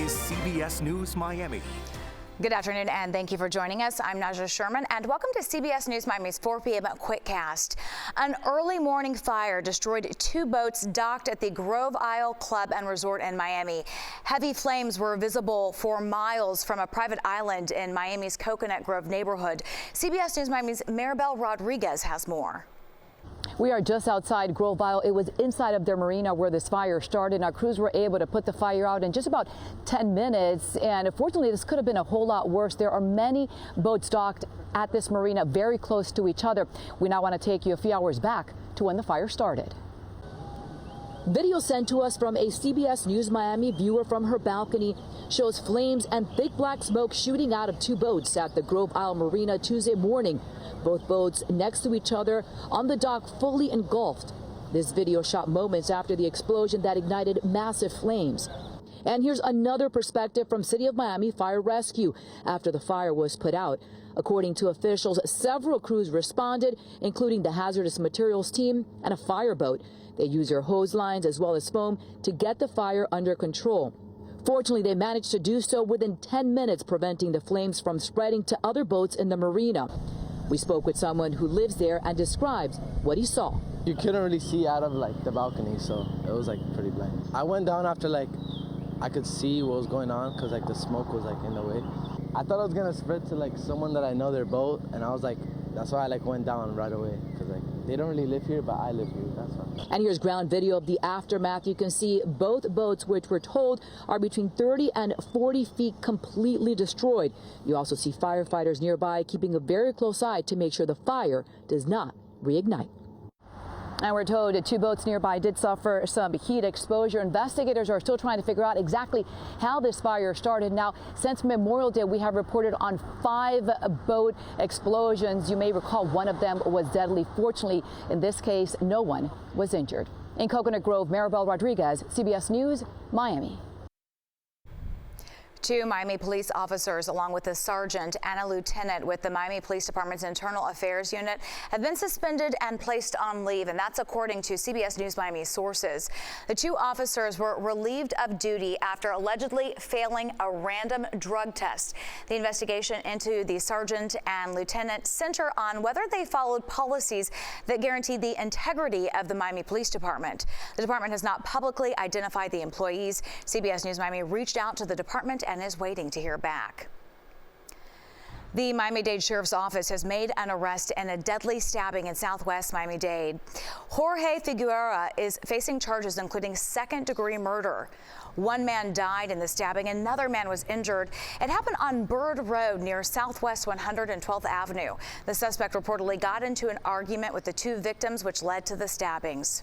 is CBS News Miami. Good afternoon and thank you for joining us. I'm Naja Sherman and welcome to CBS News Miami's 4 p.m. Quickcast. An early morning fire destroyed 2 boats docked at the Grove Isle Club and Resort in Miami. Heavy flames were visible for miles from a private island in Miami's Coconut Grove neighborhood. CBS News Miami's Maribel Rodriguez has more. We are just outside Grove Isle. It was inside of their marina where this fire started. Our crews were able to put the fire out in just about 10 minutes. And unfortunately, this could have been a whole lot worse. There are many boats docked at this marina very close to each other. We now want to take you a few hours back to when the fire started. Video sent to us from a CBS News Miami viewer from her balcony shows flames and thick black smoke shooting out of 2 boats at the Grove Isle Marina Tuesday morning. Both boats next to each other on the dock fully engulfed. This video shot moments after the explosion that ignited massive flames. And here's another perspective from City of Miami Fire Rescue after the fire was put out. According to officials, several crews responded, including the hazardous materials team and a fireboat. They used their hose lines as well as foam to get the fire under control. Fortunately, they managed to do so within 10 minutes, preventing the flames from spreading to other boats in the marina. We spoke with someone who lives there and describes what he saw. You couldn't really see out of the balcony, so it was pretty blank. I went down after I could see what was going on because the smoke was in the way. I thought it was gonna spread to someone that I know their boat, and I was that's why I went down right away because they don't really live here, but I live here. That's why. And here's ground video of the aftermath. You can see both boats, which we're told are between 30 and 40 feet, completely destroyed. You also see firefighters nearby keeping a very close eye to make sure the fire does not reignite. And we're told that 2 boats nearby did suffer some heat exposure. Investigators are still trying to figure out exactly how this fire started. Now, since Memorial Day, we have reported on 5 boat explosions. You may recall one of them was deadly. Fortunately, in this case, no one was injured. In Coconut Grove, Maribel Rodriguez, CBS News, Miami. 2 Miami police officers, along with a sergeant and a lieutenant with the Miami Police Department's Internal Affairs Unit, have been suspended and placed on leave, and that's according to CBS News Miami sources. The 2 officers were relieved of duty after allegedly failing a random drug test. The investigation into the sergeant and lieutenant center on whether they followed policies that guarantee the integrity of the Miami Police Department. The department has not publicly identified the employees. CBS News Miami reached out to the department and is waiting to hear back. The Miami-Dade Sheriff's Office has made an arrest in a deadly stabbing in Southwest Miami-Dade. Jorge Figueroa is facing charges including second-degree murder. 1 man died in the stabbing. Another man was injured. It happened on Bird Road near Southwest 112th Avenue. The suspect reportedly got into an argument with the 2 victims, which led to the stabbings.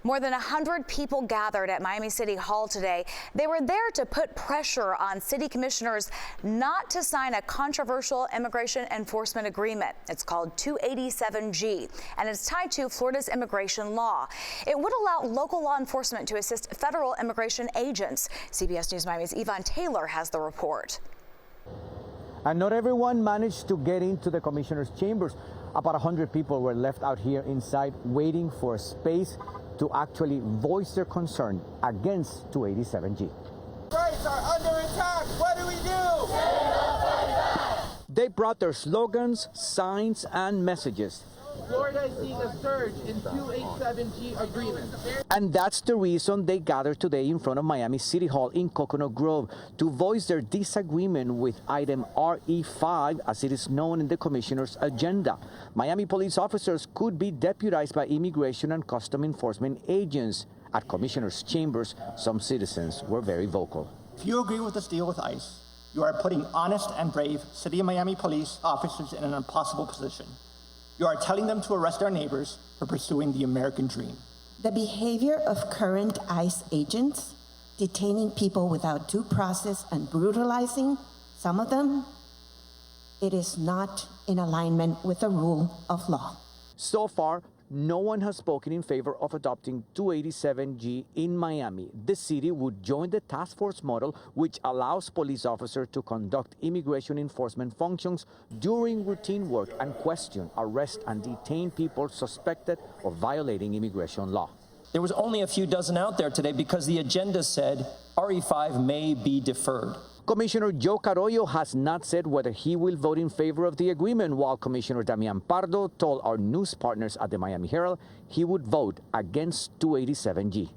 More than 100 people gathered at Miami City Hall today. They were there to put pressure on city commissioners not to sign a controversial immigration enforcement agreement. It's called 287G, and it's tied to Florida's immigration law. It would allow local law enforcement to assist federal immigration agents. CBS News Miami's Yvonne Taylor has the report. And not everyone managed to get into the commissioner's chambers. About 100 people were left out here inside waiting for a space to actually voice their concern against 287G. Rights are under attack. What do we do? They brought their slogans, signs, and messages. Florida is seeing a surge in 287G agreements. And that's the reason they gathered today in front of Miami City Hall in Coconut Grove to voice their disagreement with item RE5, as it is known in the commissioner's agenda. Miami police officers could be deputized by immigration and custom enforcement agents. At commissioners' chambers, some citizens were very vocal. If you agree with this deal with ICE, you are putting honest and brave City of Miami police officers in an impossible position. You are telling them to arrest our neighbors for pursuing the American dream. The behavior of current ICE agents, detaining people without due process and brutalizing some of them, it is not in alignment with the rule of law. So far, no one has spoken in favor of adopting 287G in Miami. The city would join the task force model, which allows police officers to conduct immigration enforcement functions during routine work and question, arrest, and detain people suspected of violating immigration law. There was only a few dozen out there today because the agenda said RE5 may be deferred. Commissioner Joe Carollo has not said whether he will vote in favor of the agreement, while Commissioner Damian Pardo told our news partners at the Miami Herald he would vote against 287G.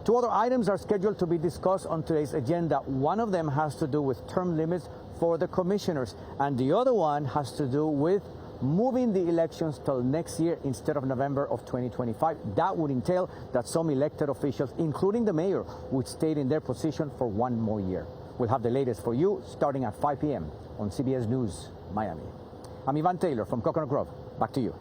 Two other items are scheduled to be discussed on today's agenda. One of them has to do with term limits for the commissioners, and the other one has to do with moving the elections till next year instead of November of 2025. That would entail that some elected officials, including the mayor, would stay in their position for one more year. We'll have the latest for you starting at 5 p.m. on CBS News Miami. I'm Ivan Taylor from Coconut Grove. Back to you.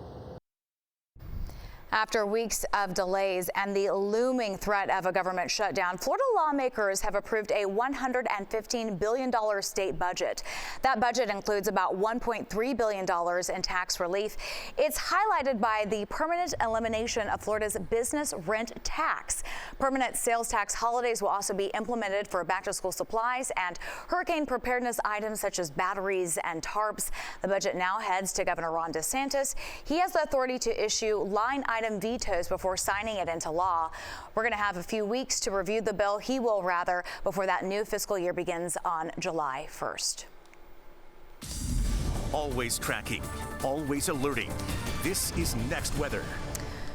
After weeks of delays and the looming threat of a government shutdown, Florida lawmakers have approved a $115 billion state budget. That budget includes about $1.3 billion in tax relief. It's highlighted by the permanent elimination of Florida's business rent tax. Permanent sales tax holidays will also be implemented for back-to-school supplies and hurricane preparedness items such as batteries and tarps. The budget now heads to Governor Ron DeSantis. He has the authority to issue line item vetoes before signing it into law. We're going to have a few weeks to review the bill. He will rather, before that new fiscal year begins on July 1st. Always tracking, always alerting. This is Next Weather.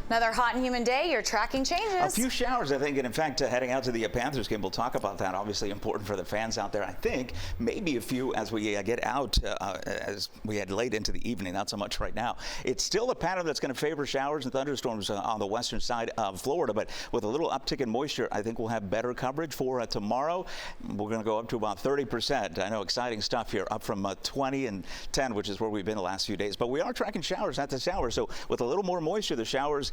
Another hot and humid day. Your tracking changes. A few showers, I think, and in fact, heading out to the Panthers game, we'll talk about that. Obviously important for the fans out there. I think maybe a few as we get out, as we head late into the evening, not so much right now. It's still a pattern that's going to favor showers and thunderstorms on the western side of Florida, but with a little uptick in moisture, I think we'll have better coverage for tomorrow. We're going to go up to about 30%. I know, exciting stuff here, up from 20 and 10, which is where we've been the last few days. But we are tracking showers at the showers, so with a little more moisture, the showers,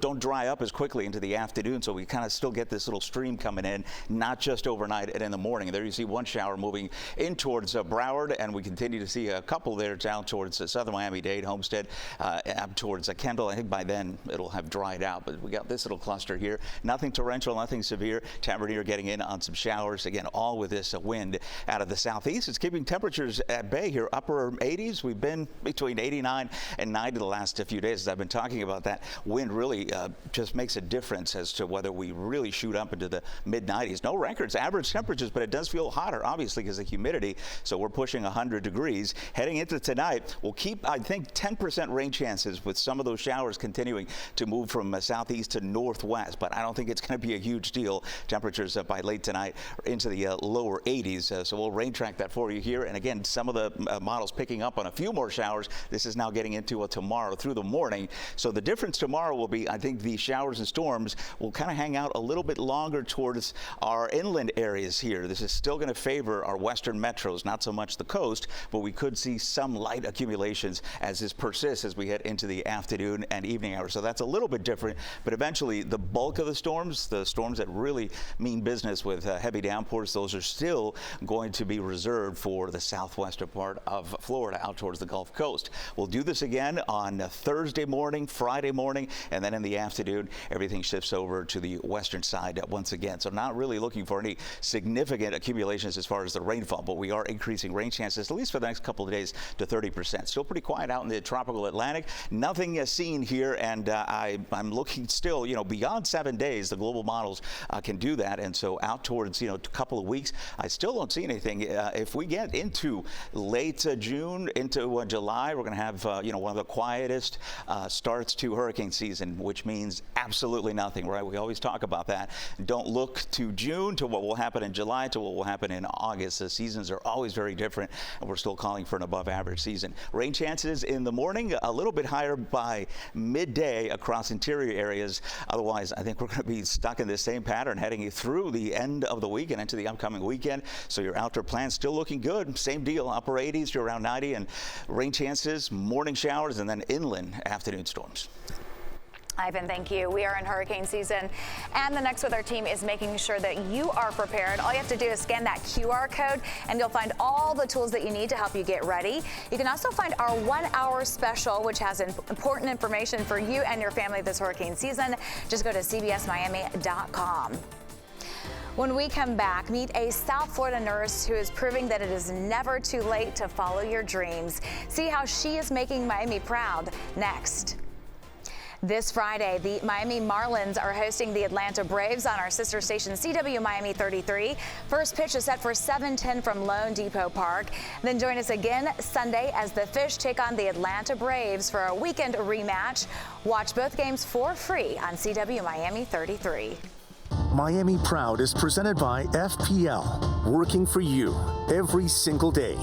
don't dry up as quickly into the afternoon, so we kind of still get this little stream coming in, not just overnight and in the morning. There you see one shower moving in towards Broward, and we continue to see a couple there down towards Southern Miami-Dade, Homestead, up towards Kendall. I think by then it'll have dried out, but we got this little cluster here. Nothing torrential, nothing severe. Tavernier getting in on some showers. Again, all with this wind out of the southeast. It's keeping temperatures at bay here, upper 80s. We've been between 89 and 90 the last few days. As I've been talking about, that wind really just makes a difference as to whether we really shoot up into the mid-90s. No records, average temperatures, but it does feel hotter, obviously, because of the humidity. So we're pushing 100 degrees. Heading into tonight, we'll keep, I think, 10% rain chances with some of those showers continuing to move from southeast to northwest. But I don't think it's going to be a huge deal. Temperatures by late tonight are into the lower 80s. So we'll rain track that for you here. And again, some of the models picking up on a few more showers. This is now getting into tomorrow through the morning. So the difference tomorrow will be, I think the showers and storms will kind of hang out a little bit longer towards our inland areas here. This is still going to favor our western metros, not so much the coast, but we could see some light accumulations as this persists as we head into the afternoon and evening hours. So that's a little bit different, but eventually the bulk of the storms that really mean business with heavy downpours, those are still going to be reserved for the southwestern part of Florida out towards the Gulf Coast. We'll do this again on Thursday morning, Friday morning, and then in the afternoon, everything shifts over to the western side once again. So not really looking for any significant accumulations as far as the rainfall, but we are increasing rain chances, at least for the next couple of days, to 30%. Still pretty quiet out in the tropical Atlantic. Nothing seen here, and I'm looking still, beyond 7 days, the global models can do that. And so out towards, a couple of weeks, I still don't see anything. If we get into late June, into July, we're going to have, one of the quietest starts to hurricane season, which means absolutely nothing, right? We always talk about that. Don't look to June, to what will happen in July, to what will happen in August. The seasons are always very different, and we're still calling for an above average season. Rain chances in the morning, a little bit higher by midday across interior areas. Otherwise, I think we're going to be stuck in this same pattern heading through the end of the week and into the upcoming weekend. So your outdoor plans still looking good. Same deal, upper 80s to around 90, and rain chances, morning showers, and then inland afternoon storms. Ivan, thank you. We are in hurricane season, and the Next Weather team is making sure that you are prepared. All you have to do is scan that QR code, and you'll find all the tools that you need to help you get ready. You can also find our 1-hour special, which has important information for you and your family this hurricane season. Just go to cbsmiami.com. When we come back, meet a South Florida nurse who is proving that it is never too late to follow your dreams. See how she is making Miami proud next. This Friday, the Miami Marlins are hosting the Atlanta Braves on our sister station CW Miami 33. First pitch is set for 7:10 from Lone Depot Park. Then join us again Sunday as the Fish take on the Atlanta Braves for a weekend rematch. Watch both games for free on CW Miami 33. Miami Proud is presented by FPL, working for you every single day.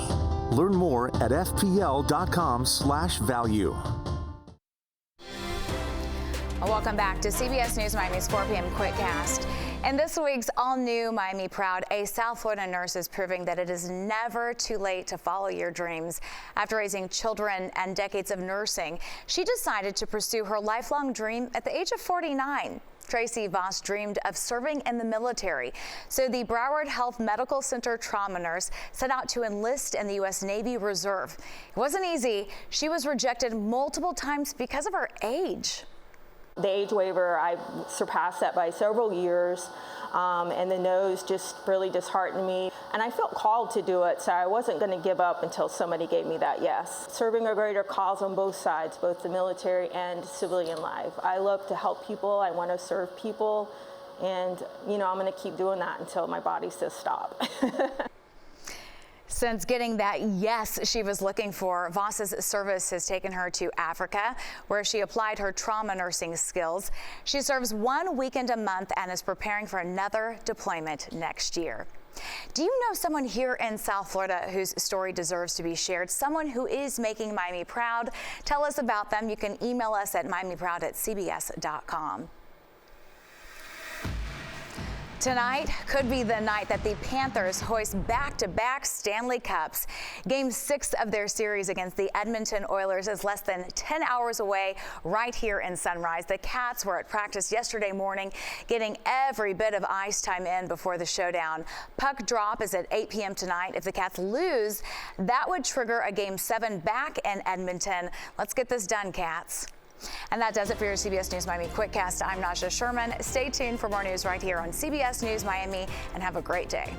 Learn more at fpl.com/value. Welcome back to CBS News Miami's 4 p.m. Quickcast. In this week's all-new Miami Proud, a South Florida nurse is proving that it is never too late to follow your dreams. After raising children and decades of nursing, she decided to pursue her lifelong dream at the age of 49. Tracy Voss dreamed of serving in the military, so the Broward Health Medical Center trauma nurse set out to enlist in the U.S. Navy Reserve. It wasn't easy. She was rejected multiple times because of her age. The age waiver, I surpassed that by several years, and the no's just really disheartened me. And I felt called to do it, so I wasn't going to give up until somebody gave me that yes. Serving a greater cause on both sides, both the military and civilian life. I love to help people. I want to serve people, and I'm going to keep doing that until my body says stop. Since getting that yes she was looking for, Voss's service has taken her to Africa, where she applied her trauma nursing skills. She serves 1 weekend a month and is preparing for another deployment next year. Do you know someone here in South Florida whose story deserves to be shared? Someone who is making Miami proud? Tell us about them. You can email us at miamiproud@cbs.com. Tonight could be the night that the Panthers hoist back-to-back Stanley Cups. Game 6 of their series against the Edmonton Oilers is less than 10 hours away right here in Sunrise. The Cats were at practice yesterday morning, getting every bit of ice time in before the showdown. Puck drop is at 8 p.m. tonight. If the Cats lose, that would trigger a Game 7 back in Edmonton. Let's get this done, Cats. And that does it for your CBS News Miami Quickcast. I'm Nasha Sherman. Stay tuned for more news right here on CBS News Miami, and have a great day.